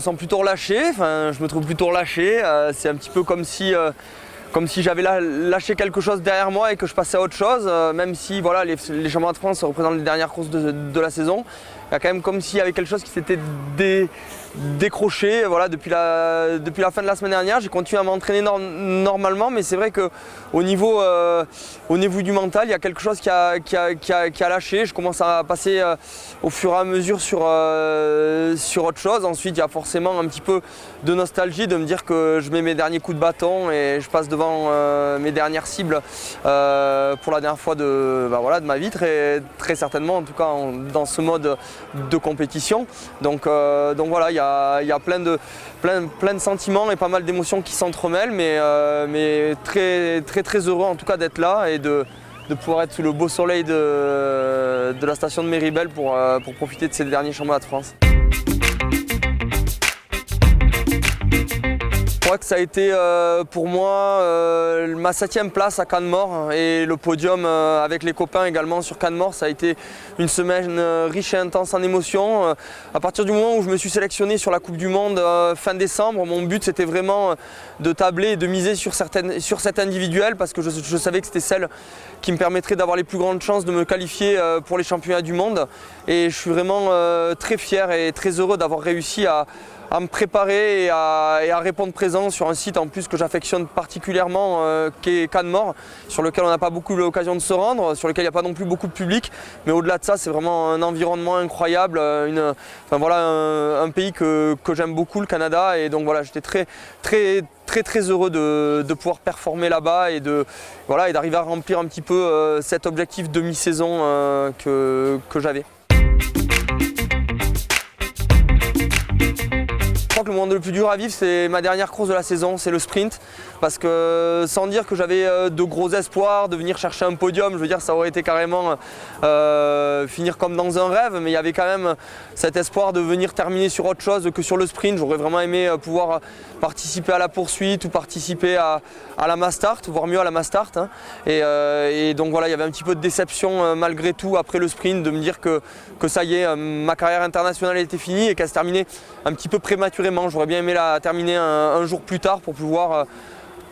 sens plutôt relâché, je me trouve plutôt relâché. C'est un petit peu comme si j'avais lâché quelque chose derrière moi et que je passais à autre chose, même si voilà, les championnats de France représentent les dernières courses de la saison. Il y a quand même comme s'il y avait quelque chose qui s'était décroché voilà, depuis la fin de la semaine dernière. J'ai continué à m'entraîner normalement, mais c'est vrai qu'au niveau du mental, il y a quelque chose qui a lâché. Je commence à passer au fur et à mesure sur autre chose. Ensuite, il y a forcément un petit peu de nostalgie de me dire que je mets mes derniers coups de bâton et je passe devant mes dernières cibles pour la dernière fois de ma vie, très certainement, en tout cas dans ce mode de compétition. Donc voilà, il y a plein de sentiments et pas mal d'émotions qui s'entremêlent, mais très heureux en tout cas d'être là et de pouvoir être sous le beau soleil de la station de Méribel pour profiter de ces derniers championnats de France. Je crois que ça a été pour moi ma 7e place à Cannes-Mort et le podium avec les copains également sur Cannes-Mort. Ça a été une semaine riche et intense en émotions. À partir du moment où je me suis sélectionné sur la Coupe du Monde fin décembre, mon but c'était vraiment de tabler et de miser sur cette individuelle parce que je savais que c'était celle qui me permettrait d'avoir les plus grandes chances de me qualifier pour les championnats du monde. Et je suis vraiment très fier et très heureux d'avoir réussi à me préparer et à répondre présent sur un site en plus que j'affectionne particulièrement qui est Cannes-Mort, sur lequel on n'a pas beaucoup l'occasion de se rendre, sur lequel il n'y a pas non plus beaucoup de public, mais au-delà de ça c'est vraiment un environnement incroyable, un pays que j'aime beaucoup, le Canada, et donc voilà, j'étais très heureux de pouvoir performer là-bas et d'arriver à remplir un petit peu cet objectif de mi-saison que j'avais. Je crois que le moment le plus dur à vivre, c'est ma dernière course de la saison, c'est le sprint. Parce que sans dire que j'avais de gros espoirs de venir chercher un podium, je veux dire ça aurait été carrément finir comme dans un rêve, mais il y avait quand même cet espoir de venir terminer sur autre chose que sur le sprint. J'aurais vraiment aimé pouvoir participer à la poursuite ou participer à la mass start, voire mieux à la mass start. Hein. Et donc voilà, il y avait un petit peu de déception malgré tout après le sprint, de me dire que ça y est, ma carrière internationale était finie et qu'elle se terminait un petit peu prématurément. J'aurais bien aimé la terminer un jour plus tard pour pouvoir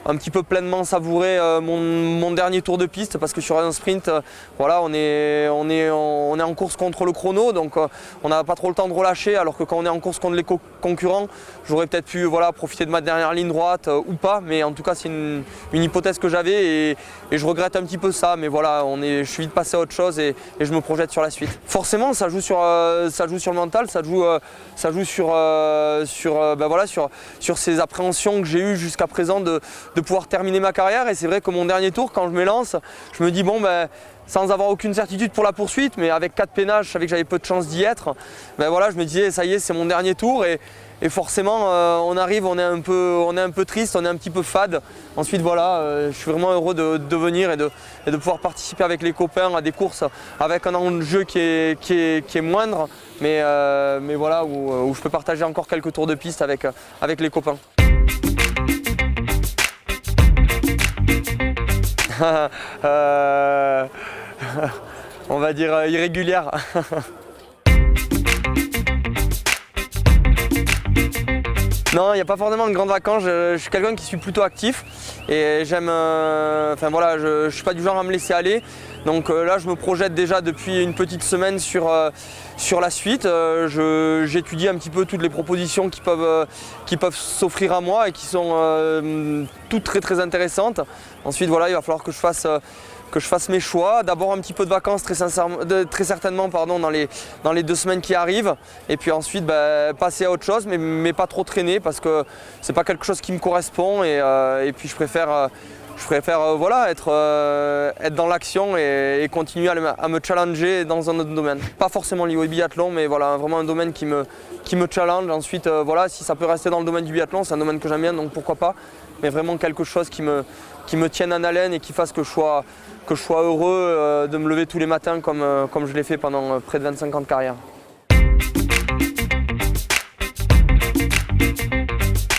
un petit peu pleinement savourer mon dernier tour de piste, parce que sur un sprint, voilà, on est en course contre le chrono, donc on n'a pas trop le temps de relâcher, alors que quand on est en course contre les concurrents, j'aurais peut-être pu profiter de ma dernière ligne droite ou pas, mais en tout cas c'est une hypothèse que j'avais et je regrette un petit peu ça, mais voilà, je suis vite passé à autre chose et je me projette sur la suite. Forcément ça joue sur le mental, ça joue sur ces appréhensions que j'ai eues jusqu'à présent de pouvoir terminer ma carrière. Et c'est vrai que mon dernier tour, quand je me lance, je me dis bon sans avoir aucune certitude pour la poursuite, mais avec 4 pénages, je savais que j'avais peu de chance d'y être. Voilà, je me disais ça y est, c'est mon dernier tour et forcément on arrive, on est un peu triste, on est un petit peu fade. Ensuite voilà, je suis vraiment heureux de venir et de pouvoir participer avec les copains à des courses avec un enjeu qui est moindre, mais voilà, où je peux partager encore quelques tours de piste avec les copains. On va dire irrégulière. Non, il n'y a pas forcément de grandes vacances, je suis quelqu'un qui suis plutôt actif et j'aime, je ne suis pas du genre à me laisser aller. Donc là je me projette déjà depuis une petite semaine sur la suite. J'étudie un petit peu toutes les propositions qui peuvent s'offrir à moi et qui sont toutes très intéressantes. Ensuite voilà, il va falloir que je fasse mes choix. D'abord un petit peu de vacances très certainement dans les 2 semaines qui arrivent. Et puis ensuite passer à autre chose, mais pas trop traîner parce que c'est pas quelque chose qui me correspond. Et puis je préfère être dans l'action et continuer à me challenger dans un autre domaine. Pas forcément lié au biathlon, mais voilà, vraiment un domaine qui me challenge. Ensuite, voilà, si ça peut rester dans le domaine du biathlon, c'est un domaine que j'aime bien, donc pourquoi pas. Mais vraiment quelque chose qui me tienne en haleine et qui fasse que je sois heureux de me lever tous les matins comme je l'ai fait pendant près de 25 ans de carrière.